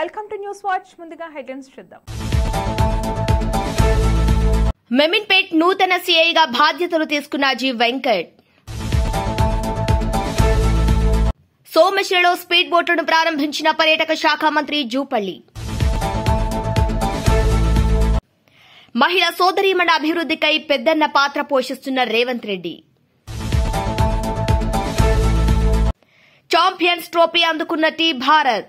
Welcome to news watch. ముందుగా headlines చూద్దాం. మెమిన్పేట్ నూతన సీఐగా బాధ్యతలు తీసుకున్న జి వెంకట్. సోమశిలలో స్పీడ్ బోట్లను ప్రారంభించిన పర్యాటక శాఖ మంత్రి జూపల్లి. మహిళా సోదరీమణి అభివృద్దికై పెద్దన్న పాత్ర పోషిస్తున్న రేవంత్ రెడ్డి. ఛాంపియన్స్ ట్రోఫీ అందుకున్న టీ Bharat.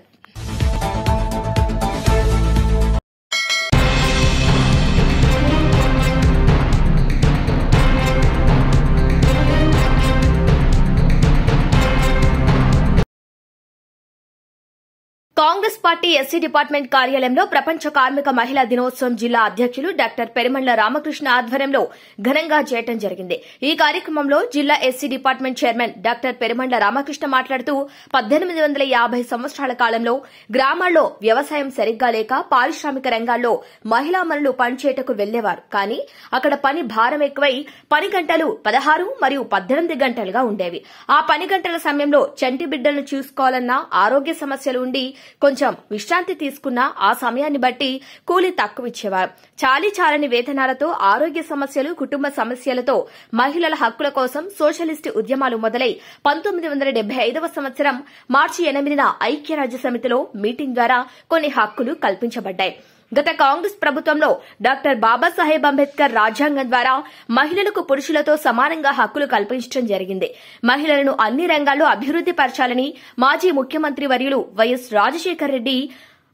Congress party SC department కార్యాలయంలో ప్రపంచ కార్మిక మహిళా దినోత్సవం జిల్లా అధ్యకులు డాక్టర్ పెరుమండ్ల రామకృష్ణ ఆధ్వర్యంలో ఘనంగా చేయడం జరిగింది. ఈ కార్యక్రమంలో జిల్లా SC department chairman doctor Perumandla Ramakrishna మాట్లాడుతూ 1850 సంవత్సరాల కాలంలో గ్రామాల్లో వ్యవసాయం సరిగ్గా లేక పారిశ్రామిక రంగాల్లో మహిళామణులు పనిచేయటకు వెళ్లేవారు. కానీ అక్కడ పని భారం ఎక్కువై పని గంటలు 16 మరియు 18 గంటలుగా ఉండేవి. ఆ పని గంటల సమయంలో చంటి బిడ్డలను చూసుకోవాలన్న ఆరోగ్య సమస్యలు ఉండి కొంచెం విశ్రాంతి తీసుకున్నా ఆ సమయాన్ని బట్టి కూలీ తక్కువ ఇచ్చేవారు. చాలీచాలని వేతనాలతో ఆరోగ్య సమస్యలు, కుటుంబ సమస్యలతో మహిళల హక్కుల కోసం సోషలిస్టు ఉద్యమాలు మొదలై 1975వ సంవత్సరం మార్చి 8న ఐక్యరాజ్య సమితిలో మీటింగ్ ద్వారా కొన్ని హక్కులు కల్పించబడ్డాయి. గత కాంగ్రెస్ ప్రభుత్వంలో డాక్టర్ బాబాసాహెబ్ అంబేద్కర్ రాజ్యాంగం ద్వారా మహిళలకు పురుషులతో సమానంగా హక్కులు కల్పించడం జరిగింది. మహిళలను అన్ని రంగాల్లో అభివృద్ది పరచాలని మాజీ ముఖ్యమంత్రి వర్యులు వైఎస్ రాజశేఖర్ రెడ్డి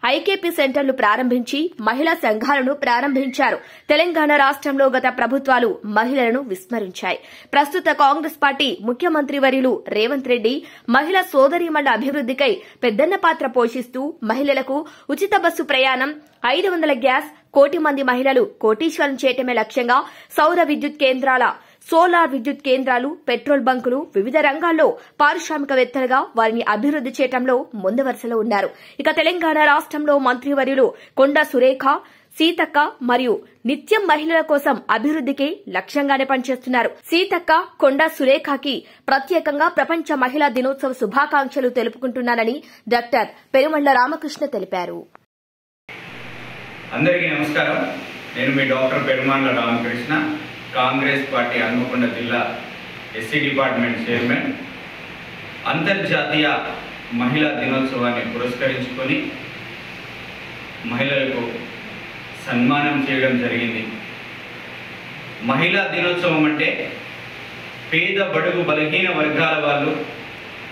ఐకేపీ సెంటర్లు ప్రారంభించి మహిళా సంఘాలను ప్రారంభించారు. తెలంగాణ రాష్ట్రంలో గత ప్రభుత్వాలు మహిళలను విస్మరించాయి. ప్రస్తుత కాంగ్రెస్ పార్టీ ముఖ్యమంత్రి వర్యులు రేవంత్ రెడ్డి మహిళా సోదరీమణుల అభివృద్దికై పెద్దన్న పాత్ర పోషిస్తూ మహిళలకు ఉచిత బస్సు ప్రయాణం, 500 గ్యాస్, కోటి మంది మహిళలు కోటీశ్వరం చేయటమే లక్ష్యంగా సౌర విద్యుత్ కేంద్రాల, సోలార్ విద్యుత్ కేంద్రాలు, పెట్రోల్ బంకులు, వివిధ రంగాల్లో పారిశ్రామికవేత్తలుగా వారిని అభివృద్ది చేయడంలో ముందు వరుసలో ఉన్నారు. ఇక తెలంగాణ రాష్ట్రంలో మంత్రివర్యులు కొండా సురేఖ, సీతక్క మరియు నిత్యం మహిళల కోసం అభివృద్దికి లక్ష్యంగానే పనిచేస్తున్నారు. సీతక్క, కొండా సురేఖకి ప్రత్యేకంగా ప్రపంచ మహిళా దినోత్సవ శుభాకాంక్షలు తెలుపుకుంటున్నానని డాక్టర్ పెరుమండ్ల రామకృష్ణ తెలిపారు. అందరికీ నమస్కారం. నేను మీ డాక్టర్ పెరుమండ్ల రామకృష్ణ, కాంగ్రెస్ పార్టీ హన్మకొండ జిల్లా ఎస్సీ డిపార్ట్మెంట్ చైర్మన్. అంతర్జాతీయ మహిళా దినోత్సవాన్ని పురస్కరించుకొని మహిళలకు సన్మానం చేయడం జరిగింది. మహిళా దినోత్సవం అంటే పేద, బడుగు, బలహీన వర్గాల వాళ్ళు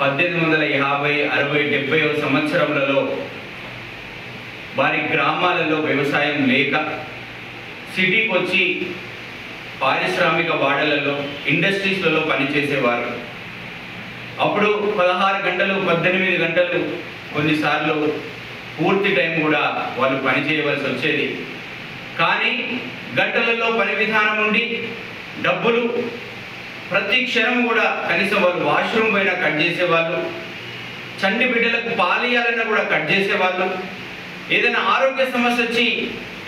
1850, 60, 70 సంవత్సరములలో వారి గ్రామాలలో వ్యవసాయం లేక సిటీకి వచ్చి పారిశ్రామిక వాడలలో, ఇండస్ట్రీస్లలో పనిచేసేవారు. అప్పుడు 16 గంటలు, 18 గంటలు, కొన్నిసార్లు పూర్తి టైం కూడా వాళ్ళు పనిచేయవలసి వచ్చేది. కానీ గంటలలో పని విధానం ఉండి డబ్బులు ప్రతి క్షణం కూడా కనీసం వాళ్ళు వాష్రూమ్ పైన కట్ చేసేవాళ్ళు, చంటి బిడ్డలకు పాలియాలన్నా కూడా కట్ చేసేవాళ్ళు. ఏదైనా ఆరోగ్య సమస్య వచ్చి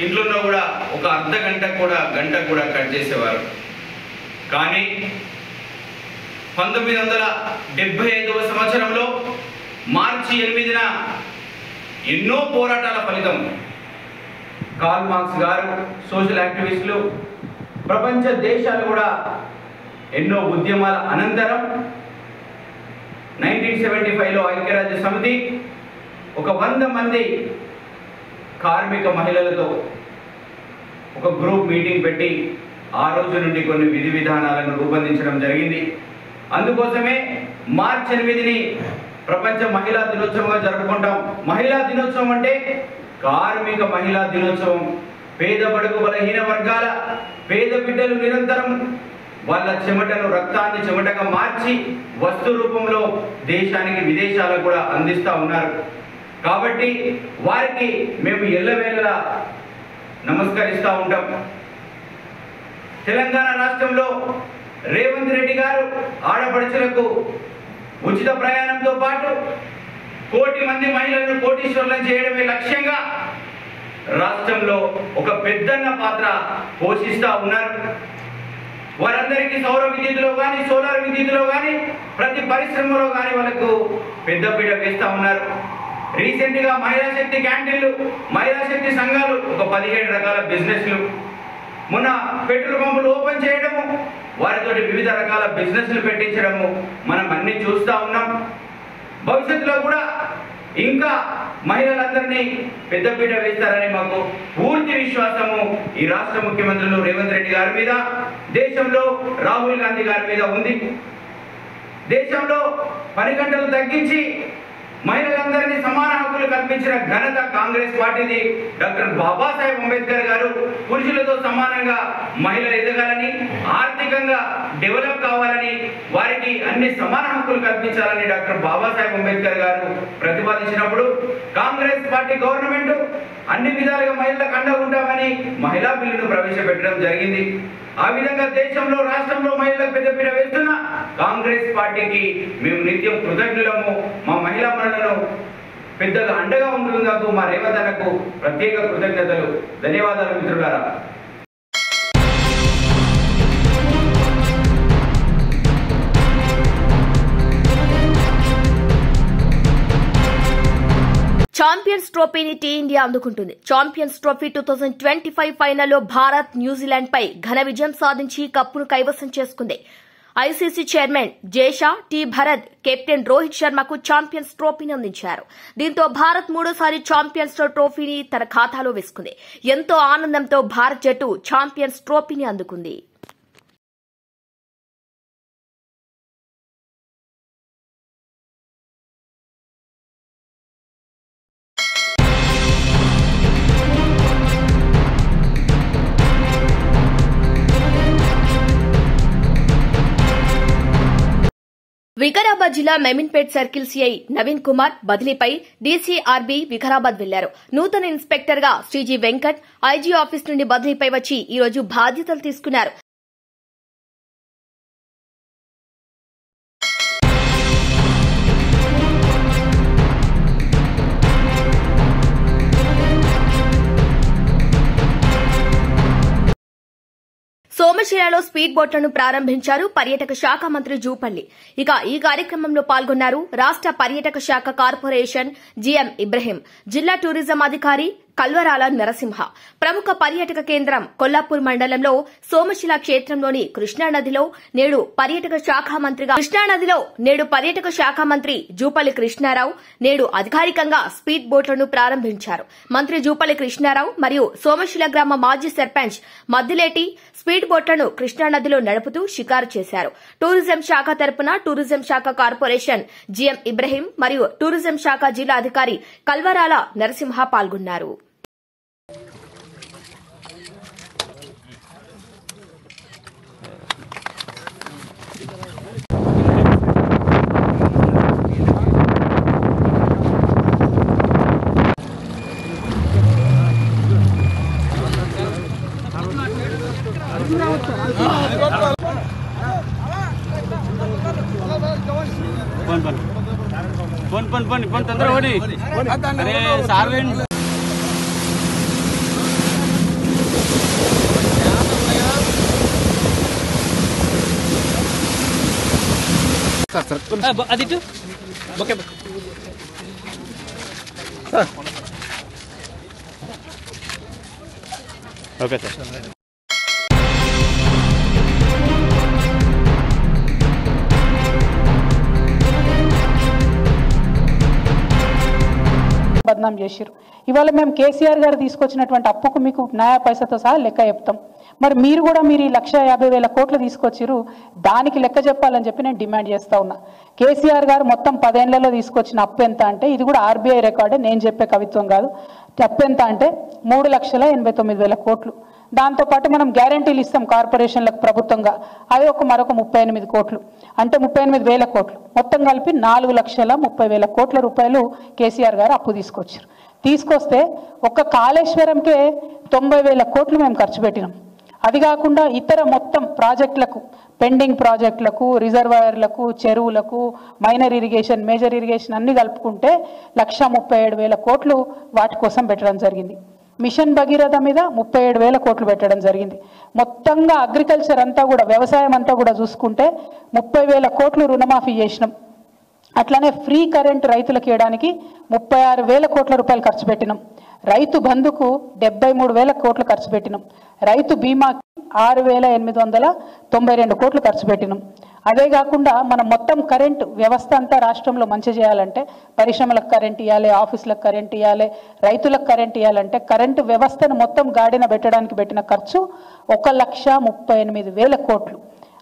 ఇంట్లో కూడా ఒక అర్ధ గంట కూడా గంట కూడా కట్ చేసేవారు. కానీ 1975వ సంవత్సరంలో మార్చి 8న ఎన్నో పోరాటాల ఫలితం కార్ల్ మార్క్స్ గారు, సోషల్ యాక్టివిస్టులు, ప్రపంచ దేశాలు కూడా ఎన్నో ఉద్యమాల అనంతరం 1975లో ఐక్యరాజ్య సమితి ఒక 100 మంది కార్మిక మహిళలతో ఒక గ్రూప్ మీటింగ్ పెట్టి ఆ రోజు నుండి కొన్ని విధి విధానాలను రూపొందించడం జరిగింది. అందుకోసమే మార్చి 8ని ప్రపంచ మహిళా దినోత్సవంగా జరుపుకుంటాం. మహిళా దినోత్సవం అంటే కార్మిక మహిళా దినోత్సవం. పేద, బడుగు, బలహీన వర్గాల పేద బిడ్డలు నిరంతరం వాళ్ళ చెమటను, రక్తాన్ని చెమటగా మార్చి వస్తు రూపంలో దేశానికి, విదేశాలకు కూడా అందిస్తూ ఉన్నారు. కాబట్టి వారికి మేము ఎల్లవేళలా నమస్కరిస్తూ ఉంటాం. తెలంగాణ రాష్ట్రంలో రేవంత్ రెడ్డి గారు ఆడపడుచులకు ఉచిత ప్రయాణంతో పాటు కోటి మంది మహిళలను కోటీశ్వరులను చేయడమే లక్ష్యంగా రాష్ట్రంలో ఒక పెద్దన్న పాత్ర పోషిస్తూ ఉన్నారు. వారందరికీ సౌర విద్యుత్తులో కానీ, సోలార్ విద్యుత్తులో కానీ, ప్రతి పరిశ్రమలో కానీ వాళ్ళకు పెద్దపీట వేస్తూ ఉన్నారు. రీసెంట్ గా మహిళా శక్తి క్యాంటీన్లు, మహిళా శక్తి సంఘాలు, ఒక 17 రకాల బిజినెస్లు, మొన్న పెట్రోల్ పంపులు ఓపెన్ చేయడము, వారితో వివిధ రకాల బిజినెస్లు పెట్టించడము మనం అన్ని చూస్తూ ఉన్నాం. భవిష్యత్తులో కూడా ఇంకా మహిళలందరినీ పెద్దపీట వేస్తారని మాకు పూర్తి విశ్వాసము ఈ రాష్ట్ర ముఖ్యమంత్రులు రేవంత్ రెడ్డి గారి మీద, దేశంలో రాహుల్ గాంధీ గారి మీద ఉంది. దేశంలో పని గంటలు తగ్గించి మహిళలందరినీ సమాన హక్కులు కల్పించిన ఘనత కాంగ్రెస్ పార్టీది. డాక్టర్ బాబాసాహెబ్ అంబేద్కర్ గారు పురుషులతో సమానంగా మహిళలు ఎదగాలని, ఆర్థికంగా డెవలప్ కావాలని, వారికి అన్ని సమాన హక్కులు కల్పించాలని డాక్టర్ బాబాసాహెబ్ అంబేద్కర్ గారు ప్రతిపాదించినప్పుడు కాంగ్రెస్ పార్టీ గవర్నమెంట్ అన్ని విధాలుగా మహిళలకు అండగా ఉంటామని మహిళా బిల్లును ప్రవేశపెట్టడం జరిగింది. ఆ విధంగా దేశంలో, రాష్ట్రంలో మహిళలకు పెద్దపీట వేస్తున్న కాంగ్రెస్ పార్టీకి మేము నిత్యం కృతజ్ఞులము. మా మహిళా మరణను పెద్దగా అండగా ఉంటున్నందుకు మా రేవంత్ అన్నకు ప్రత్యేక కృతజ్ఞతలు, ధన్యవాదాలు మిత్రులారా. ఛాంపియన్స్ ట్రోఫీని టీఇండియా అందుకుంటుంది. ఛాంపియన్స్ ట్రోఫీ 2025 ఫైనల్లో భారత్ న్యూజిలాండ్ పై ఘన విజయం సాధించి కప్పును కైవసం చేసుకుంది. ICC chairman జేషా, tea Bharat, captain Rohit శర్మకు champions ట్రోఫీని అందించారు. దీంతో భారత్ మూడోసారి ఛాంపియన్స్ ట్రోఫీని తన ఖాతాలో వేసుకుంది. ఎంతో ఆనందంతో భారత్ జట్టు ఛాంపియన్స్ ట్రోఫీని అందుకుంది. వికారాబాద్ జిల్లా మెమిన్పేట్ సర్కిల్ సీఐ నవీన్ కుమార్ బదిలీపై డీసీఆర్బీ వికారాబాద్ వెళ్లారు. నూతన ఇన్స్పెక్టర్ గా శ్రీజీ వెంకట్ ఐజీ ఆఫీస్ నుండి బదిలీపై వచ్చి ఈ రోజు బాధ్యతలు తీసుకున్నారు. సోమశిలలో స్పీడ్ బోట్లను ప్రారంభించారు పర్యాటక శాఖ మంత్రి జూపల్లి. ఇక ఈ కార్యక్రమంలో పాల్గొన్నారు రాష్ట పర్యాటక శాఖ కార్పొరేషన్ జీఎం ఇబ్రహీం, జిల్లా టూరిజం అధికారి కల్వరాల నరసింహ. ప్రముఖ పర్యాటక కేంద్రం కొల్లాపూర్ మండలంలో సోమశిల క్షేత్రంలోని కృష్ణానదిలో నేడు పర్యాటక శాఖ మంత్రి జూపల్లి కృష్ణారావు నేడు అధికారికంగా స్పీడ్ బోట్లను ప్రారంభించారు. మంత్రి జూపల్లి కృష్ణారావు మరియు సోమశిల గ్రామ మాజీ సర్పంచ్ మద్దిలేటి స్పీడ్ బోట్లను కృష్ణానదిలో నడుపుతూ షికారు చేశారు. టూరిజం శాఖ తరపున టూరిజం శాఖ కార్పొరేషన్ జీఎం ఇబ్రహీం మరియు టూరిజం శాఖ జిల్లా అధికారి కల్వరాల నరసింహ పాల్గొన్నారు. फोन तंदर होडी अरे सार्वेन sir Aditya okay okay sir బద్నాం చేశారు. ఇవాళ మేము కేసీఆర్ గారు తీసుకొచ్చినటువంటి అప్పుకు మీకు నయా పైసతో సహా లెక్క చెప్తాం. మరి మీరు కూడా మీరు 1,50,000 కోట్లు తీసుకొచ్చిరు, దానికి లెక్క చెప్పాలని చెప్పి నేను డిమాండ్ చేస్తా ఉన్నా. కేసీఆర్ గారు మొత్తం 10 ఏళ్లలో తీసుకొచ్చిన అప్పు ఎంత అంటే, ఇది కూడా ఆర్బీఐ రికార్డే, నేను చెప్పే కవిత్వం కాదు. అప్పు ఎంత అంటే 3,89,000 కోట్లు. దాంతోపాటు మనం గ్యారంటీలు ఇస్తాం కార్పొరేషన్లకు ప్రభుత్వంగా, అది మరొక 38 కోట్లు, అంటే 38,000 కోట్లు. మొత్తం కలిపి 4,30,000 కోట్ల రూపాయలు కేసీఆర్ గారు అప్పు తీసుకొస్తే ఒక్క కాళేశ్వరంకే 90,000 కోట్లు మేము ఖర్చు పెట్టినాం. అది కాకుండా ఇతర మొత్తం ప్రాజెక్టులకు, పెండింగ్ ప్రాజెక్టులకు, రిజర్వాయర్లకు, చెరువులకు, మైనర్ ఇరిగేషన్, మేజర్ ఇరిగేషన్ అన్ని కలుపుకుంటే 1,37,000 కోట్లు వాటి కోసం పెట్టడం జరిగింది. మిషన్ భగీరథ మీద 37,000 కోట్లు పెట్టడం జరిగింది. మొత్తంగా అగ్రికల్చర్ అంతా కూడా, వ్యవసాయం అంతా కూడా చూసుకుంటే 30,000 కోట్లు రుణమాఫీ చేసినాం. అట్లానే ఫ్రీ కరెంట్ రైతులకు ఇవ్వడానికి 36,000 కోట్ల రూపాయలు ఖర్చు పెట్టినాం. రైతు బంధుకు 73,000 కోట్లు ఖర్చు పెట్టినాం. రైతు బీమాకి 6,892 కోట్లు ఖర్చు పెట్టినాం. అదే కాకుండా మనం మొత్తం కరెంటు వ్యవస్థ అంతా రాష్ట్రంలో మంచి చేయాలంటే పరిశ్రమలకు కరెంట్ ఇవ్వాలి, ఆఫీసులకు కరెంట్ ఇవ్వాలి, రైతులకు కరెంట్ ఇవ్వాలంటే కరెంటు వ్యవస్థను మొత్తం గాడిన పెట్టడానికి పెట్టిన ఖర్చు 1,38,000 కోట్లు.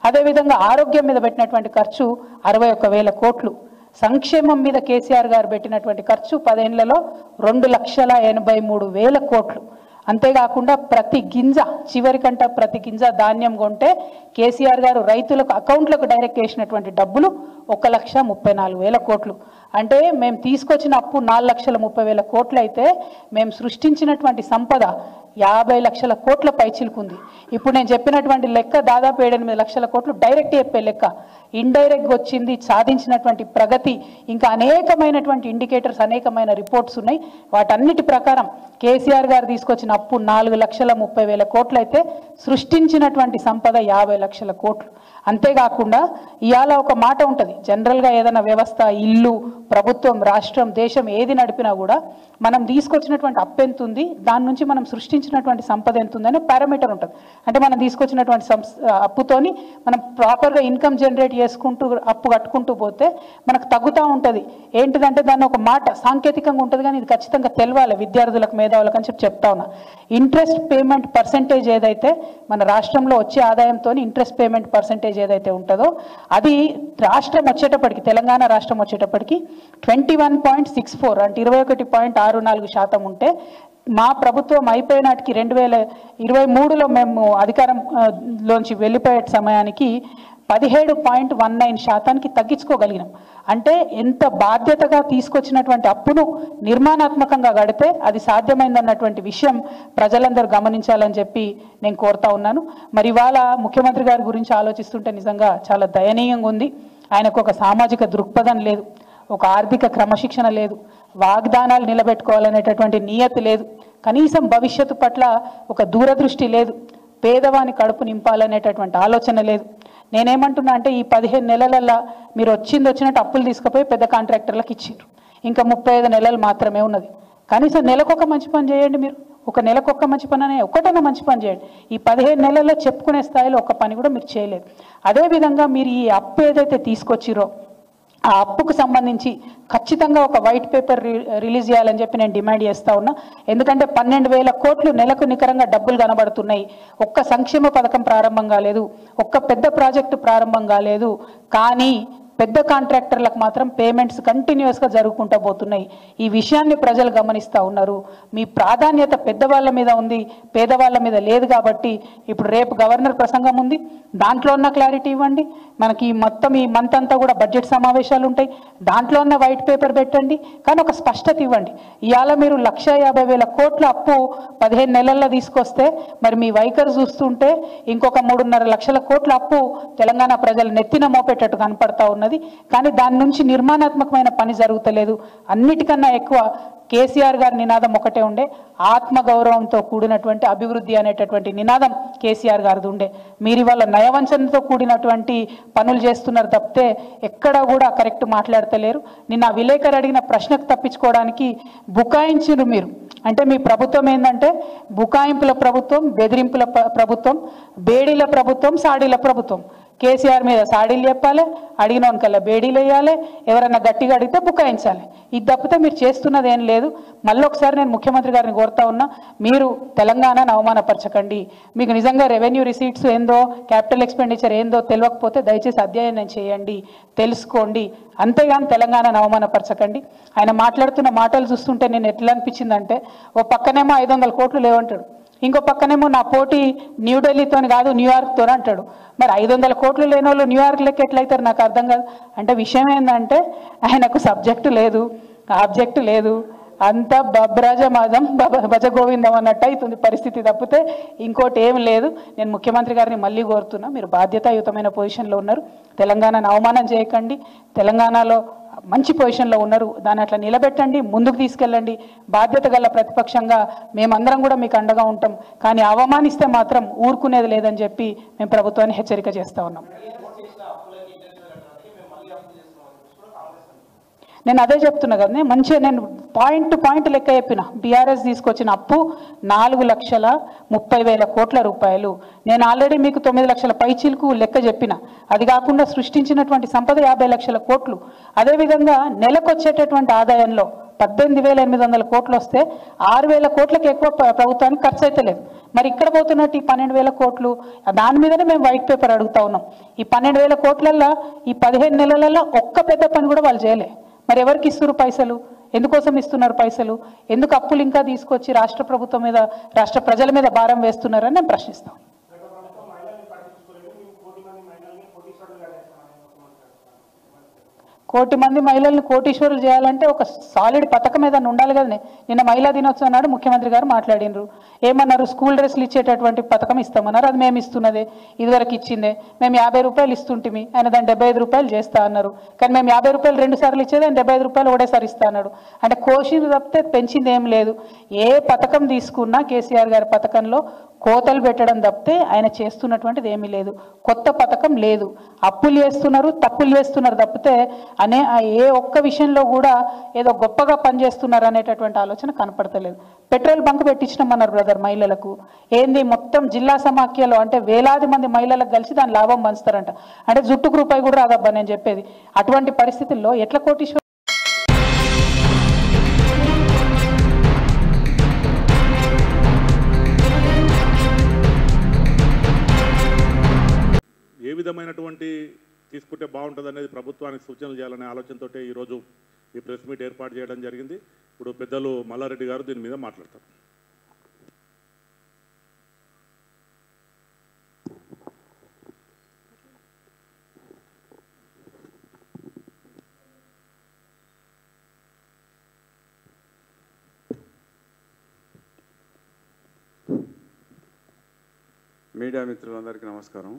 అదేవిధంగా ఆరోగ్యం మీద పెట్టినటువంటి ఖర్చు 61,000 కోట్లు. సంక్షేమం మీద కేసీఆర్ గారు పెట్టినటువంటి ఖర్చు 10 ఏళ్లలో 2,83,000 కోట్లు. అంతేకాకుండా ప్రతి గింజ చివరికంట ప్రతి గింజ ధాన్యం కొంటే కేసీఆర్ గారు రైతులకు అకౌంట్లకు డైరెక్ట్ వేసినటువంటి డబ్బులు 1,34,000 కోట్లు. అంటే మేము తీసుకొచ్చిన అప్పు 4,30,000 కోట్లు అయితే మేము సృష్టించినటువంటి సంపద 50 లక్షల కోట్ల పైచిలుకుంది. ఇప్పుడు నేను చెప్పినటువంటి లెక్క దాదాపు 7-8 లక్షల కోట్లు డైరెక్ట్ చెప్పే లెక్క. ఇండైరెక్ట్గా వచ్చింది సాధించినటువంటి ప్రగతి ఇంకా అనేకమైనటువంటి ఇండికేటర్స్ అనేకమైన రిపోర్ట్స్ ఉన్నాయి. వాటన్నిటి ప్రకారం కేసీఆర్ గారు తీసుకొచ్చిన అప్పు 4,30,000 కోట్లు అయితే సృష్టించినటువంటి సంపద 50 లక్షల కోట్లు. అంతేకాకుండా ఇవాళ ఒక మాట ఉంటుంది, జనరల్గా ఏదైనా వ్యవస్థ ఇల్లు ప్రభుత్వం రాష్ట్రం దేశం ఏది నడిపినా కూడా మనం తీసుకొచ్చినటువంటి అప్పు ఎంత ఉంది, దాని నుంచి మనం సృష్టించినటువంటి సంపద ఎంత ఉందనే పారామీటర్ ఉంటుంది. అంటే మనం తీసుకొచ్చినటువంటి అప్పుతోని మనం ప్రాపర్గా ఇన్కమ్ జనరేట్ చేసుకుంటూ అప్పు కట్టుకుంటూ పోతే మనకు తగ్గుతూ ఉంటుంది. ఏంటిదంటే దాన్ని ఒక మాట సాంకేతికంగా ఉంటుంది, కానీ ఇది ఖచ్చితంగా తెలవాలి విద్యార్థులకు మేధావులకు అని చెప్తా ఉన్నా. ఇంట్రెస్ట్ పేమెంట్ పర్సెంటేజ్ ఏదైతే మన రాష్ట్రంలో వచ్చే ఆదాయంతో ఇంట్రెస్ట్ పేమెంట్ పర్సెంటేజ్ ఏదైతే ఉంటుందో అది రాష్ట్రం వచ్చేటప్పటికి తెలంగాణ రాష్ట్రం వచ్చేటప్పటికి 21.64 అంటే 21.64% ఉంటే మా ప్రభుత్వం అయిపోయినాటికి 2023లో మేము అధికారంలోంచి వెళ్ళిపోయే సమయానికి 17.19% తగ్గించుకోగలిగినాం. అంటే ఎంత బాధ్యతగా తీసుకొచ్చినటువంటి అప్పును నిర్మాణాత్మకంగా గడితే అది సాధ్యమైందన్నటువంటి విషయం ప్రజలందరూ గమనించాలని చెప్పి నేను కోరుతా ఉన్నాను. మరి ఇవాళ ముఖ్యమంత్రి గారి గురించి ఆలోచిస్తుంటే నిజంగా చాలా దయనీయంగా ఉంది. ఆయనకు ఒక సామాజిక దృక్పథం లేదు, ఒక ఆర్థిక క్రమశిక్షణ లేదు, వాగ్దానాలు నిలబెట్టుకోవాలనేటటువంటి నియతి లేదు, కనీసం భవిష్యత్తు పట్ల ఒక దూరదృష్టి లేదు, పేదవాని కడుపు నింపాలనేటటువంటి ఆలోచన లేదు. నేనేమంటున్నా అంటే ఈ 15 నెలలల్లో మీరు వచ్చినట్టు అప్పులు తీసుకుపోయి పెద్ద కాంట్రాక్టర్లకు ఇచ్చిండ్రు. ఇంకా 35 నెలలు మాత్రమే ఉన్నది. కనీసం నెలకొక మంచి పని చేయండి. మీరు ఒక నెలకొక్క మంచి పని అనే ఒక్కటైనా మంచి పని చేయండి. ఈ 15 నెలల్లో చెప్పుకునే స్థాయిలో ఒక పని కూడా మీరు చేయలేదు. అదేవిధంగా మీరు ఈ అప్పు ఏదైతే తీసుకొచ్చిరో ఆ అప్పుకు సంబంధించి ఖచ్చితంగా ఒక వైట్ పేపర్ రిలీజ్ చేయాలని చెప్పి నేను డిమాండ్ చేస్తా ఉన్నా. ఎందుకంటే 12,000 కోట్లు నెలకు నికరంగా డబ్బులు కనబడుతున్నాయి. ఒక్క సంక్షేమ పథకం ప్రారంభం కాలేదు, ఒక్క పెద్ద ప్రాజెక్టు ప్రారంభం కాలేదు, కానీ పెద్ద కాంట్రాక్టర్లకు మాత్రం పేమెంట్స్ కంటిన్యూస్గా జరుగుకుంటూ పోతున్నాయి. ఈ విషయాన్ని ప్రజలు గమనిస్తూ ఉన్నారు. మీ ప్రాధాన్యత పెద్దవాళ్ళ మీద ఉంది, పేదవాళ్ళ మీద లేదు. కాబట్టి ఇప్పుడు రేపు గవర్నర్ ప్రసంగం ఉంది, దాంట్లో ఉన్న క్లారిటీ ఇవ్వండి. మనకి మొత్తం ఈ మంత్ అంతా కూడా బడ్జెట్ సమావేశాలు ఉంటాయి, దాంట్లో ఉన్న వైట్ పేపర్ పెట్టండి, కానీ ఒక స్పష్టత ఇవ్వండి. ఇవాళ మీరు 1,50,000 కోట్ల అప్పు 15 నెలల్లో తీసుకొస్తే మరి మీ వైఖరి చూస్తుంటే ఇంకొక 3.5 లక్షల కోట్ల అప్పు తెలంగాణ ప్రజలు నెత్తిన మోపేటట్టు కనపడతా ఉన్నది. కానీ దాని నుంచి నిర్మాణాత్మకమైన పని జరుగుతలేదు. అన్నిటికన్నా ఎక్కువ కేసీఆర్ గారి నినాదం ఒకటే ఉండే, ఆత్మగౌరవంతో కూడినటువంటి అభివృద్ధి అనేటటువంటి నినాదం కేసీఆర్ గారిది ఉండే. మీరు ఇవాళ నయవంచనతో కూడినటువంటి పనులు చేస్తున్నారు తప్పితే ఎక్కడ కూడా కరెక్ట్ మాట్లాడతలేరు. నిన్న విలేకరు అడిగిన ప్రశ్నకు తప్పించుకోవడానికి బుకాయించారు మీరు. అంటే మీ ప్రభుత్వం ఏంటంటే బుకాయింపుల ప్రభుత్వం, బెదిరింపుల ప్రభుత్వం, బేడీల ప్రభుత్వం, సాడీల ప్రభుత్వం. కేసీఆర్ మీద సాడీలు చెప్పాలి, అడిగినోనికల్లా బేడీలు వేయాలి, ఎవరైనా గట్టిగా అడిగితే బుకాయించాలి. ఇది తప్పితే మీరు చేస్తున్నది ఏం లేదు. మళ్ళీ ఒకసారి నేను ముఖ్యమంత్రి గారిని కోరుతా ఉన్నా, మీరు తెలంగాణను అవమానపరచకండి. మీకు నిజంగా రెవెన్యూ రిసీట్స్ ఏందో, క్యాపిటల్ ఎక్స్పెండిచర్ ఏందో తెలియకపోతే దయచేసి అధ్యయనం చేయండి, తెలుసుకోండి. అంతేగాని తెలంగాణను అవమానపరచకండి. ఆయన మాట్లాడుతున్న మాటలు చూస్తుంటే నేను ఎట్లా అనిపించిందంటే, ఓ పక్కనేమో 500 కోట్లు లేవంటాడు, ఇంకో పక్కనేమో నా పోటీ న్యూఢిల్లీతో కాదు న్యూయార్క్తో అంటాడు. మరి 500 కోట్లు లేని వాళ్ళు న్యూయార్క్ లెక్క ఎట్లయితారు నాకు అర్థం కాదు. అంటే విషయం ఏంటంటే ఆయనకు సబ్జెక్టు లేదు, ఆబ్జెక్టు లేదు, అంతా బబ్రాజమాదం భజగోవిందం అన్నట్టు అవుతుంది పరిస్థితి తప్పితే ఇంకోటి ఏం లేదు. నేను ముఖ్యమంత్రి గారిని మళ్ళీ కోరుతున్నా, మీరు బాధ్యతాయుతమైన పొజిషన్లో ఉన్నారు, తెలంగాణను అవమానం చేయకండి. తెలంగాణలో మంచి పొజిషన్లో ఉన్నారు, దాన్ని అట్లా నిలబెట్టండి, ముందుకు తీసుకెళ్ళండి. బాధ్యత గల ప్రతిపక్షంగా మేమందరం కూడా మీకు అండగా ఉంటాం, కానీ అవమానిస్తే మాత్రం ఊరుకునేది లేదని చెప్పి మేము ప్రభుత్వాన్ని హెచ్చరిక చేస్తూ ఉన్నాం. నేను అదే చెప్తున్నా కదా, మంచిగా నేను పాయింట్ టు పాయింట్ లెక్క చెప్పిన. బీఆర్ఎస్ తీసుకొచ్చిన అప్పు 4,30,000 కోట్ల రూపాయలు. నేను ఆల్రెడీ మీకు 9 లక్షల పైచీలకు లెక్క చెప్పిన. అది కాకుండా సృష్టించినటువంటి సంపద 50 లక్షల కోట్లు. అదేవిధంగా నెలకు వచ్చేటటువంటి ఆదాయంలో 18,800 కోట్లు వస్తే 6,000 కోట్లకు ఎక్కువ ప్రభుత్వానికి ఖర్చు అయితే లేదు. మరి ఇక్కడ పోతున్నట్టు ఈ 12,000 కోట్లు, దాని మీదనే మేము వైట్ పేపర్ అడుగుతా ఉన్నాం. ఈ 12,000 కోట్లల్లో ఈ 15 నెలలలో ఒక్క పెద్ద పని కూడా వాళ్ళు చేయలే. మరి ఎవరికి ఇస్తున్నారు పైసలు? ఎందుకోసం ఇస్తున్నారు పైసలు? ఎందుకు అప్పులు ఇంకా తీసుకొచ్చి రాష్ట్ర ప్రభుత్వం మీద, రాష్ట్ర ప్రజల మీద భారం వేస్తున్నారని నేను ప్రశ్నిస్తాను. కోటి మంది మహిళల్ని కోటీశ్వరులు చేయాలంటే ఒక సాలిడ్ పథకం ఏదైనా ఉండాలి కదనే. నిన్న మహిళా దినోత్సవం నాడు ముఖ్యమంత్రి గారు మాట్లాడినారు. ఏమన్నారు? స్కూల్ డ్రెస్లు ఇచ్చేటటువంటి పథకం ఇస్తామన్నారు. అది మేము ఇస్తున్నదే, ఇదివరకు ఇచ్చిందే. మేము 50 రూపాయలు ఇస్తుంటిమి, ఆయన దాన్ని 75 రూపాయలు చేస్తా అన్నారు. కానీ మేము 50 రూపాయలు 2 సార్లు ఇచ్చేది, ఆయన 75 రూపాయలు ఒకటేసారి ఇస్తా అన్నాడు. అంటే కోషిని తప్పితే పెంచింది ఏం లేదు. ఏ పథకం తీసుకున్నా కేసీఆర్ గారి పథకంలో కోతలు పెట్టడం తప్పితే ఆయన చేస్తున్నటువంటిది ఏమీ లేదు. కొత్త పథకం లేదు. అప్పులు చేస్తున్నారు, తప్పులు చేస్తున్నారు తప్పితే ఏ ఒక్క విషయంలో కూడా ఏదో గొప్పగా పనిచేస్తున్నారు అనేటటువంటి ఆలోచన కనపడతలేదు. పెట్రోల్ బంక్ పెట్టించినామన్నారు బ్రదర్ మహిళలకు. ఏంది మొత్తం జిల్లా సమాఖ్యలో అంటే వేలాది మంది మహిళలకు కలిసి దాని లాభం పంచుతారంట. అంటే జుట్టుకు రూపాయి కూడా రాదబ్బా నేను చెప్పేది. అటువంటి పరిస్థితుల్లో ఎట్లా కోటీశ్వర ఏ విధమైనటువంటి తీసుకుంటే బాగుంటుంది అనేది ప్రభుత్వానికి సూచనలు చేయాలనే ఆలోచనతో ఈరోజు ఈ ప్రెస్ మీట్ ఏర్పాటు చేయడం జరిగింది. ఇప్పుడు పెద్దలు మల్లారెడ్డి గారు దీని మీద మాట్లాడతారు. మీడియా మిత్రులందరికీ నమస్కారం.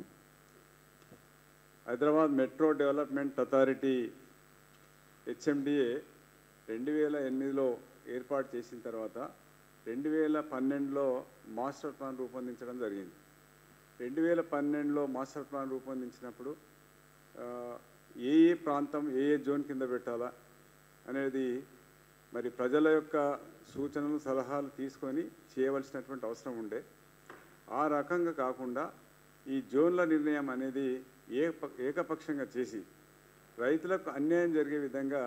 Hyderabad metro development authority HMDA 2008లో ఏర్పాటు చేసిన తర్వాత 2012లో మాస్టర్ ప్లాన్ రూపొందించడం జరిగింది. 2012లో మాస్టర్ ప్లాన్ రూపొందించినప్పుడు ఏ ప్రాంతం ఏ జోన్ కింద పెట్టాలా అనేది మరి ప్రజల యొక్క సూచనలు సలహాలు తీసుకొని చేయవలసినటువంటి అవసరం ఉండే. ఆ రకంగా కాకుండా ఈ జోన్ల నిర్ణయం అనేది ఏకపక్షంగా చేసి రైతులకు అన్యాయం జరిగే విధంగా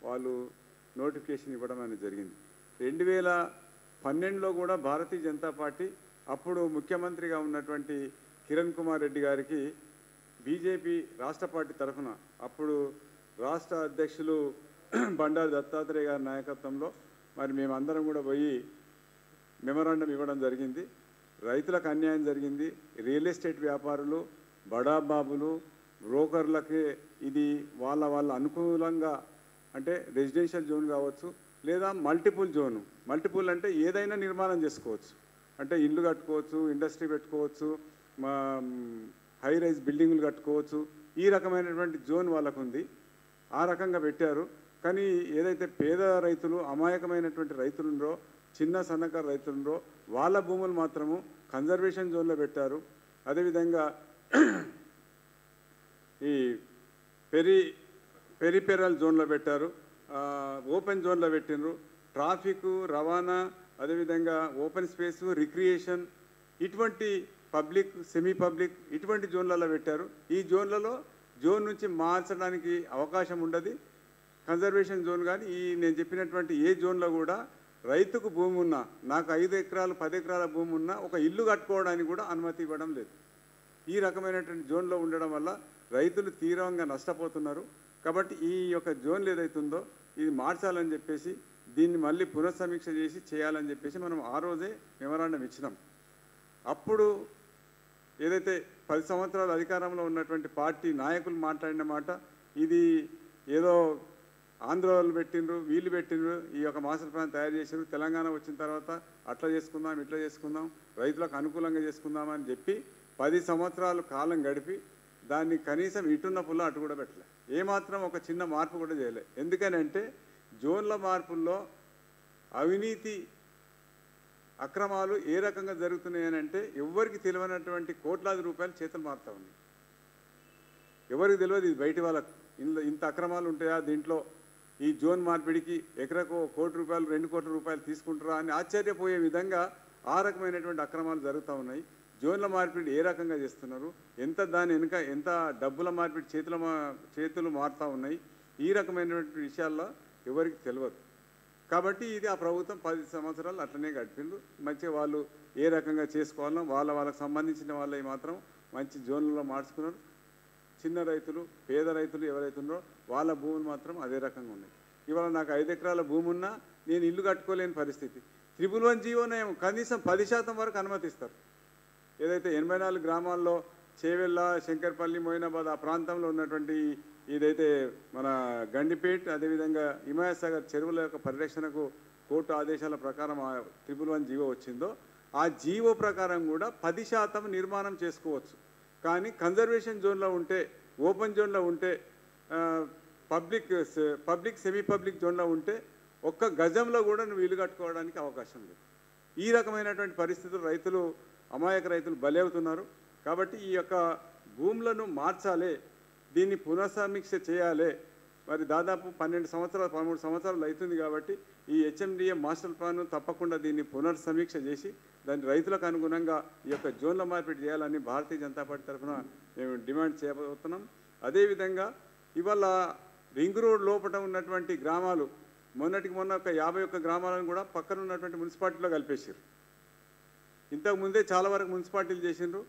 వాళ్ళు నోటిఫికేషన్ ఇవ్వడం అనేది జరిగింది. 2012లో కూడా భారతీయ జనతా పార్టీ అప్పుడు ముఖ్యమంత్రిగా ఉన్నటువంటి కిరణ్ కుమార్ రెడ్డి గారికి బీజేపీ రాష్ట్ర పార్టీ తరఫున అప్పుడు రాష్ట్ర అధ్యక్షులు బండారు దత్తాత్రేయ గారి నాయకత్వంలో మరి మేమందరం కూడా పోయి మెమరాండం ఇవ్వడం జరిగింది. రైతులకు అన్యాయం జరిగింది. రియల్ ఎస్టేట్ వ్యాపారులు, బడాబాబులు, బ్రోకర్లకే ఇది వాళ్ళ అనుకూలంగా అంటే రెసిడెన్షియల్ జోన్ కావచ్చు లేదా మల్టిపుల్ జోను. మల్టిపుల్ అంటే ఏదైనా నిర్మాణం చేసుకోవచ్చు, అంటే ఇల్లు కట్టుకోవచ్చు, ఇండస్ట్రీ పెట్టుకోవచ్చు, హై రైజ్ బిల్డింగులు కట్టుకోవచ్చు. ఈ రకమైనటువంటి జోన్ వాళ్ళకు ఉంది. ఆ రకంగా పెట్టారు. కానీ ఏదైతే పేద రైతులు, అమాయకమైనటువంటి రైతులుండో, చిన్న సన్నకారు రైతులుండో వాళ్ళ భూములు మాత్రము కన్జర్వేషన్ జోన్లో పెట్టారు. అదేవిధంగా ఈ పెరిఫెరల్ జోన్లో పెట్టారు, ఓపెన్ జోన్లో పెట్టినరు. ట్రాఫిక్, రవాణా, అదేవిధంగా ఓపెన్ స్పేసు, రిక్రియేషన్, ఇటువంటి పబ్లిక్, సెమీ పబ్లిక్ ఇటువంటి జోన్లలో పెట్టారు. ఈ జోన్లలో జోన్ నుంచి మార్చడానికి అవకాశం ఉండదు. కన్జర్వేషన్ జోన్ కానీ ఈ నేను చెప్పినటువంటి ఏ జోన్లో కూడా రైతుకు భూమి ఉన్నా, నాకు 5 ఎకరాలు 10 ఎకరాల భూమి ఉన్నా ఒక ఇల్లు కట్టుకోవడానికి కూడా అనుమతి ఇవ్వడం లేదు. ఈ రకమైనటువంటి జోన్లో ఉండడం వల్ల రైతులు తీవ్రంగా నష్టపోతున్నారు. కాబట్టి ఈ యొక్క జోన్లు ఏదైతుందో ఇది మార్చాలని చెప్పేసి దీన్ని మళ్ళీ పునఃసమీక్ష చేసి చేయాలని చెప్పేసి మనం ఆ రోజే మెమరాండం ఇచ్చినాం. అప్పుడు ఏదైతే 10 సంవత్సరాలు అధికారంలో ఉన్నటువంటి పార్టీ నాయకులు మాట్లాడిన మాట, ఇది ఏదో ఆంధ్రోలు పెట్టిండ్రు, వీళ్ళు పెట్టిండ్రు, ఈ యొక్క మాస్టర్ ప్లాన్ తయారు చేసారు, తెలంగాణ వచ్చిన తర్వాత అట్లా చేసుకుందాం, ఇట్లా చేసుకుందాం, రైతులకు అనుకూలంగా చేసుకుందామని చెప్పి 10 సంవత్సరాలు కాలం గడిపి దాన్ని కనీసం ఇటున్న పుల్ల అటు కూడా పెట్టలే. ఏమాత్రం ఒక చిన్న మార్పు కూడా చేయలే. ఎందుకనంటే జోన్ల మార్పుల్లో అవినీతి అక్రమాలు ఏ రకంగా జరుగుతున్నాయని అంటే ఎవరికి తెలియనటువంటి కోట్లాది రూపాయలు చేతులు మారుతూ ఉన్నాయి. ఎవరికి తెలియదు, ఇది బయటి వాళ్ళకు ఇంత అక్రమాలు ఉంటాయా దీంట్లో ఈ జోన్ మార్పిడికి ఎకరకు ₹1 కోటి ₹2 కోట్ల తీసుకుంటారా అని ఆశ్చర్యపోయే విధంగా ఆ రకమైనటువంటి అక్రమాలు జరుగుతూ ఉన్నాయి. జోన్ల మార్పిడి ఏ రకంగా చేస్తున్నారు, ఎంత దాని వెనుక ఎంత డబ్బుల మార్పిడి చేతులు మారుతూ ఉన్నాయి, ఈ రకమైనటువంటి విషయాల్లో ఎవరికి తెలియదు. కాబట్టి ఇది ఆ ప్రభుత్వం 10 సంవత్సరాలు అట్లనే గడిపిండు. మంచిగా వాళ్ళు ఏ రకంగా చేసుకోవాలో వాళ్ళకి సంబంధించిన వాళ్ళవి మాత్రం మంచి జోన్లలో మార్చుకున్నారు. చిన్న రైతులు, పేద రైతులు ఎవరైతే ఉన్నారో వాళ్ళ భూములు మాత్రం అదే రకంగా ఉన్నాయి. ఇవాళ నాకు 5 ఎకరాల భూమి ఉన్నా నేను ఇల్లు కట్టుకోలేని పరిస్థితి. 111 జీవోనే కనీసం 10% వరకు అనుమతిస్తారు. ఏదైతే 84 గ్రామాల్లో చేవెళ్ళ, శంకర్పల్లి, మోయినాబాద్ ఆ ప్రాంతంలో ఉన్నటువంటి ఇదైతే మన గండిపేట్, అదేవిధంగా హిమాయత్ సాగర్ చెరువుల యొక్క పరిరక్షణకు కోర్టు ఆదేశాల ప్రకారం 111 జీవో వచ్చిందో ఆ జీవో ప్రకారం కూడా 10% నిర్మాణం చేసుకోవచ్చు. కానీ కన్జర్వేషన్ జోన్లో ఉంటే, ఓపెన్ జోన్లో ఉంటే, పబ్లిక్ సెమీ పబ్లిక్ జోన్లో ఉంటే ఒక్క గజంలో కూడా నువ్వు ఇల్లు కట్టుకోవడానికి అవకాశం లేదు. ఈ రకమైనటువంటి పరిస్థితులు రైతులు, అమాయక రైతులు బలవుతున్నారు. కాబట్టి ఈ యొక్క భూములను మార్చాలి, దీన్ని పునఃసమీక్ష చేయాలి. మరి దాదాపు 12 సంవత్సరాలు 13 సంవత్సరాలు అవుతుంది. కాబట్టి ఈ హెచ్ఎండిఏ మాస్టర్ ప్లాన్ తప్పకుండా దీన్ని పునర్సమీక్ష చేసి దాన్ని రైతులకు అనుగుణంగా ఈ యొక్క జోన్ల మార్పిడి చేయాలని భారతీయ జనతా పార్టీ తరఫున మేము డిమాండ్ చేయబోతున్నాం. అదేవిధంగా ఇవాళ రింగ్ రోడ్ లోపల ఉన్నటువంటి గ్రామాలు మొన్న ఒక 51 గ్రామాలను కూడా పక్కన ఉన్నటువంటి మున్సిపాలిటీలో కలిపేసారు. ఇంతకుముందే చాలా వరకు మున్సిపాలిటీలు చేసిండ్రు.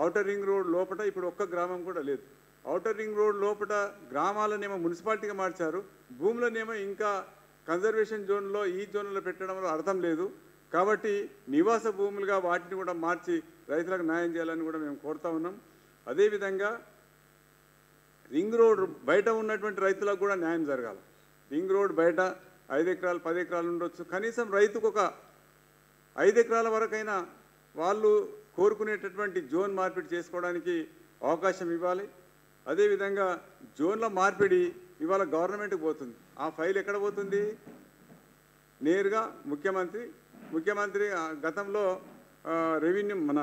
ఔటర్ రింగ్ రోడ్ లోపల ఇప్పుడు ఒక్క గ్రామం కూడా లేదు. ఔటర్ రింగ్ రోడ్ లోపల గ్రామాలనేమో మున్సిపాలిటీగా మార్చారు, భూములనేమో ఇంకా కన్జర్వేషన్ జోన్లో ఈ జోన్లో పెట్టడంలో అర్థం లేదు. కాబట్టి నివాస భూములుగా వాటిని కూడా మార్చి రైతులకు న్యాయం చేయాలని కూడా మేము కోరుతా ఉన్నాం. అదేవిధంగా రింగ్ రోడ్ బయట ఉన్నటువంటి రైతులకు కూడా న్యాయం జరగాలి. రింగ్ రోడ్ బయట 5 ఎకరాలు 10 ఎకరాలు ఉండొచ్చు, కనీసం రైతుకు ఒక 5 ఎకరాల వరకైనా వాళ్ళు కోరుకునేటటువంటి జోన్ మార్పిడి చేసుకోవడానికి అవకాశం ఇవ్వాలి. అదేవిధంగా జోన్ల మార్పిడి ఇవాళ గవర్నమెంట్కి పోతుంది. ఆ ఫైల్ ఎక్కడ పోతుంది? నేరుగా ముఖ్యమంత్రి గతంలో రెవెన్యూ మన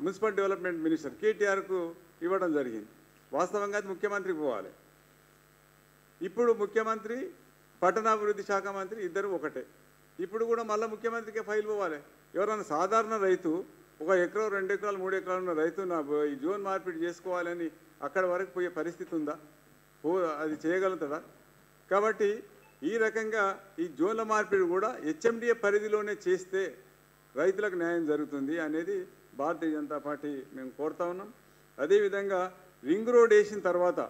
మున్సిపల్ డెవలప్మెంట్ మినిస్టర్ కేటీఆర్కు ఇవ్వడం జరిగింది. వాస్తవంగా అది ముఖ్యమంత్రికి పోవాలి. ఇప్పుడు ముఖ్యమంత్రి, పట్టణాభివృద్ధి శాఖ మంత్రి ఇద్దరు ఒకటే. ఇప్పుడు కూడా మళ్ళీ ముఖ్యమంత్రికి ఫైల్ పోవాలి. ఎవరైనా సాధారణ రైతు 1 ఎకరం 2 ఎకరాలు 3 ఎకరాలు ఉన్న రైతు ఈ జోన్ మార్పిడి చేసుకోవాలని అక్కడ వరకు పోయే పరిస్థితి ఉందా? అది చేయగలుగుతాడా? కాబట్టి ఈ రకంగా ఈ జోన్ల మార్పిడి కూడా హెచ్ఎండిఏ పరిధిలోనే చేస్తే రైతులకు న్యాయం జరుగుతుంది అనేది భారతీయ జనతా పార్టీ మేము కోరుతా ఉన్నాం. అదేవిధంగా రింగ్ రోడ్ వేసిన తర్వాత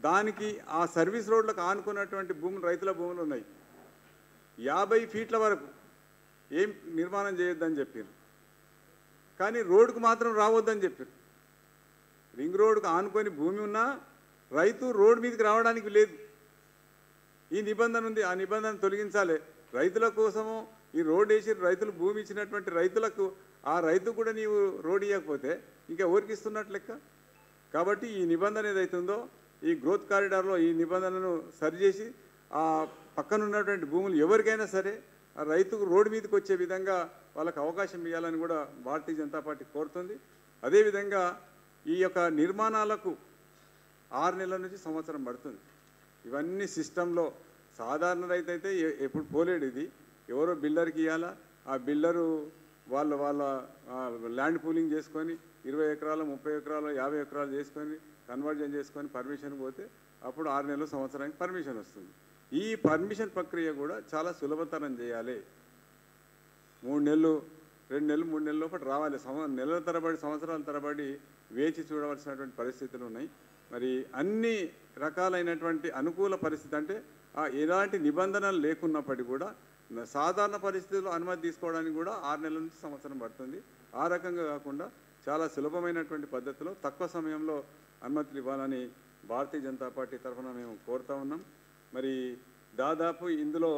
దానికి ఆ సర్వీస్ రోడ్లకు ఆనుకున్నటువంటి భూములు, రైతుల భూములు ఉన్నాయి. 50 ఫీట్ల వరకు ఏం నిర్మాణం చేయొద్దని చెప్పారు, కానీ రోడ్డుకు మాత్రం రావద్దని చెప్పారు. రింగ్ రోడ్డుకు ఆనుకొని భూమి ఉన్నా రైతు రోడ్డు మీదకి రావడానికి లేదు. ఈ నిబంధన ఉంది, ఆ నిబంధన తొలగించాలి. రైతుల కోసము ఈ రోడ్ వేసి రైతులు భూమి ఇచ్చినటువంటి రైతులకు ఆ రైతు కూడా నీవు రోడ్ ఇవ్వకపోతే ఇంకా ఎవరికి ఇస్తున్నట్లు లెక్క. కాబట్టి ఈ నిబంధన ఏదైతుందో ఈ గ్రోత్ కారిడార్లో ఈ నిబంధనను సరిచేసి ఆ పక్కన ఉన్నటువంటి భూములు ఎవరికైనా సరే ఆ రైతుకు రోడ్డు మీదకి వచ్చే విధంగా వాళ్ళకు అవకాశం ఇవ్వాలని కూడా భారతీయ జనతా పార్టీ కోరుతుంది. అదేవిధంగా ఈ యొక్క నిర్మాణాలకు 6 నెలల నుంచి సంవత్సరం పడుతుంది. ఇవన్నీ సిస్టంలో సాధారణ రైతు అయితే ఎప్పుడు పోలేడు. ఇది ఎవరో బిల్డర్కి ఇవ్వాలా, ఆ బిల్డరు వాళ్ళ ల్యాండ్ పూలింగ్ చేసుకొని 20 ఎకరాలు 30 ఎకరాలు 50 ఎకరాలు చేసుకొని కన్వర్జన్ చేసుకొని పర్మిషన్ పోతే అప్పుడు 6 నెలలు సంవత్సరానికి పర్మిషన్ వస్తుంది. ఈ పర్మిషన్ ప్రక్రియ కూడా చాలా సులభతరం చేయాలి. 3 నెలలు 2 నెలలు 3 నెలల లోపల రావాలి. నెలల తరబడి సంవత్సరాల తరబడి వేచి చూడవలసినటువంటి పరిస్థితులు ఉన్నాయి. మరి అన్ని రకాలైనటువంటి అనుకూల పరిస్థితి అంటే ఎలాంటి నిబంధనలు లేకున్నప్పటికీ కూడా సాధారణ పరిస్థితుల్లో అనుమతి తీసుకోవడానికి కూడా 6 నెలల నుంచి సంవత్సరం పడుతుంది. ఆ రకంగా కాకుండా చాలా సులభమైనటువంటి పద్ధతిలో తక్కువ సమయంలో అనుమతులు ఇవ్వాలని భారతీయ జనతా పార్టీ తరఫున మేము కోరుతా ఉన్నాం. మరి దాదాపు ఇందులో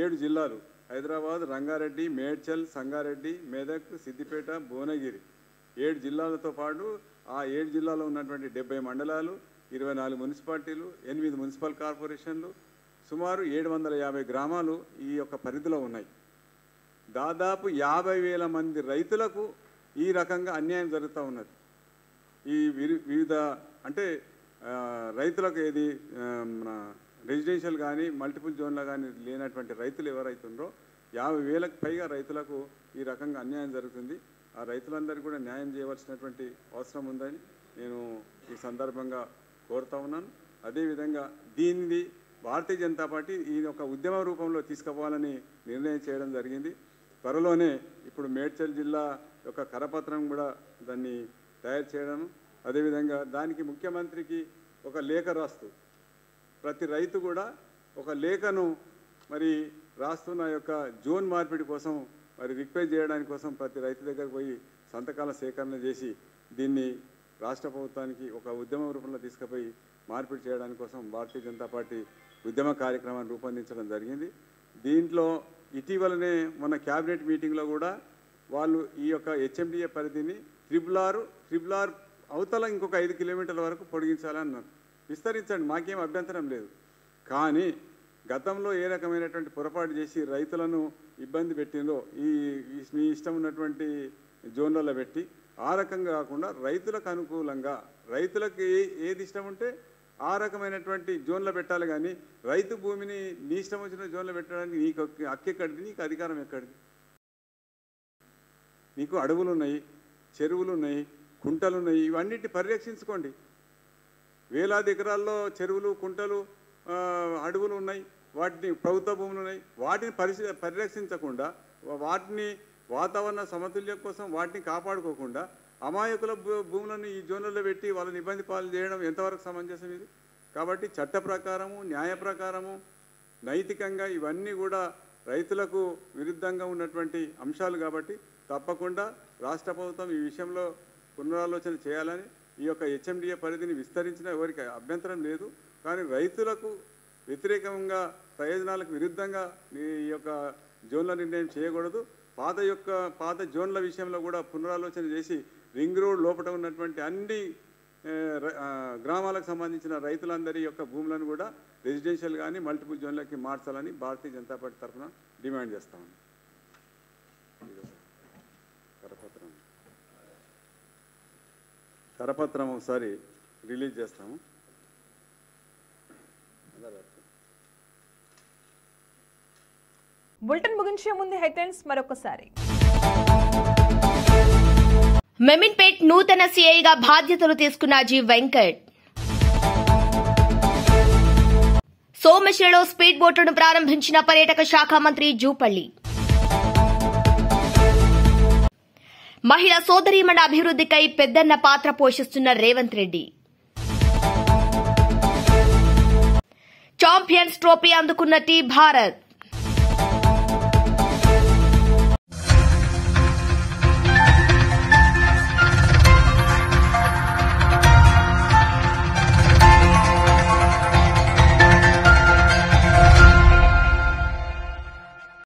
7 జిల్లాలు హైదరాబాద్, రంగారెడ్డి, మేడ్చల్, సంగారెడ్డి, మెదక్, సిద్దిపేట, భువనగిరి 7 జిల్లాలతో పాటు ఆ 7 జిల్లాలో ఉన్నటువంటి 70 మండలాలు, 24 మున్సిపాలిటీలు, 8 మున్సిపల్ కార్పొరేషన్లు, సుమారు 750 గ్రామాలు ఈ యొక్క పరిధిలో ఉన్నాయి. దాదాపు 50,000 మంది రైతులకు ఈ రకంగా అన్యాయం జరుగుతూ ఉన్నది. ఈ వివిధ అంటే రైతులకు ఏది మన రెసిడెన్షియల్ కానీ మల్టిపుల్ జోన్లో కానీ లేనటువంటి రైతులు ఎవరైతుండ్రో 50,000కు పైగా రైతులకు ఈ రకంగా అన్యాయం జరుగుతుంది. ఆ రైతులందరికీ కూడా న్యాయం చేయవలసినటువంటి అవసరం ఉందని నేను ఈ సందర్భంగా కోరుతా ఉన్నాను. అదేవిధంగా దీన్ని భారతీయ జనతా పార్టీ ఈ ఒక ఉద్యమ రూపంలో తీసుకుపోవాలని నిర్ణయం చేయడం జరిగింది. త్వరలోనే ఇప్పుడు మేడ్చల్ జిల్లా యొక్క కరపత్రం కూడా దాన్ని తయారు చేయడం, అదేవిధంగా దానికి ముఖ్యమంత్రికి ఒక లేఖ రాస్తూ ప్రతి రైతు కూడా ఒక లేఖను మరి రాస్తున్న యొక్క జోన్ మార్పిడి కోసం మరి రిక్వెస్ట్ చేయడానికి కోసం ప్రతి రైతు దగ్గరకు పోయి సంతకాల సేకరణ చేసి దీన్ని రాష్ట్ర ప్రభుత్వానికి ఒక ఉద్యమ రూపంలో తీసుకుపోయి మార్పిడి చేయడానికి కోసం భారతీయ జనతా పార్టీ ఉద్యమ కార్యక్రమాన్ని రూపొందించడం జరిగింది. దీంట్లో ఇటీవలనే మన క్యాబినెట్ మీటింగ్లో కూడా వాళ్ళు ఈ యొక్క హెచ్ఎండిఏ పరిధిని ట్రిపుల్ ఆర్ అవతల ఇంకొక 5 కిలోమీటర్ల వరకు పొడిగించాలన్నారు. విస్తరించండి, మాకేం అభ్యంతరం లేదు. కానీ గతంలో ఏ రకమైనటువంటి పొరపాటు చేసి రైతులను ఇబ్బంది పెట్టిందో మీ ఇష్టం ఉన్నటువంటి జోన్లలో పెట్టి ఆ రకంగా కాకుండా రైతులకు అనుకూలంగా రైతులకు ఏది ఇష్టం ఉంటే ఆ రకమైనటువంటి జోన్లో పెట్టాలి. కానీ రైతు భూమిని నీ ఇష్టం వచ్చిన జోన్లో పెట్టడానికి నీకు హక్కు ఎక్కడిది, నీకు అధికారం ఎక్కడిది? నీకు అడవులు ఉన్నాయి, చెరువులు ఉన్నాయి, కుంటలు ఉన్నాయి, ఇవన్నిటిని పరిరక్షించుకోండి. వేలాది ఎకరాల్లో చెరువులు, కుంటలు, అడవులు ఉన్నాయి, వాటిని ప్రభుత్వ భూములు ఉన్నాయి. వాటిని పరిరక్షించకుండా వాటిని వాతావరణ సమతుల్యం కోసం వాటిని కాపాడుకోకుండా అమాయకుల భూములను ఈ జోన్లలో పెట్టి వాళ్ళని ఇబ్బంది పాలు చేయడం ఎంతవరకు సమంజసం ఇది? కాబట్టి చట్ట ప్రకారము, న్యాయ ప్రకారము, నైతికంగా ఇవన్నీ కూడా రైతులకు విరుద్ధంగా ఉన్నటువంటి అంశాలు. కాబట్టి తప్పకుండా రాష్ట్ర ప్రభుత్వం ఈ విషయంలో పునరాలోచన చేయాలని, ఈ యొక్క హెచ్ఎండిఏ పరిధిని విస్తరించిన ఎవరికి అభ్యంతరం లేదు. కానీ రైతులకు వ్యతిరేకంగా, ప్రయోజనాలకు విరుద్ధంగా ఈ యొక్క జోన్ల నిర్ణయం చేయకూడదు. పాత జోన్ల విషయంలో కూడా పునరాలోచన చేసి రింగ్ రోడ్ లోపల ఉన్నటువంటి అన్ని గ్రామాలకు సంబంధించిన రైతులందరి యొక్క భూములను కూడా రెసిడెన్షియల్ కానీ మల్టిపుల్ జోన్లకి మార్చాలని భారతీయ జనతా పార్టీ తరఫున డిమాండ్ చేస్తాము. కరపత్రం ఒకసారి రిలీజ్ చేస్తాము. బులెటిన్ ముగించే ముందు హెడ్లైన్స్ మరొకసారి. మెమిన్పేట్ నూతన సీఐగా బాధ్యతలు తీసుకున్న జి వెంకట్. సోమశిలలో స్పీడ్ బోట్లను ప్రారంభించిన పర్యాటక శాఖ మంత్రి జూపల్లి. మహిళా సోదరీమణుల అభివృద్దికై పెద్దన్న పాత్ర పోషిస్తున్న రేవంత్ రెడ్డి. ఛాంపియన్స్ ట్రోఫీ అందుకున్న టీ భారత్.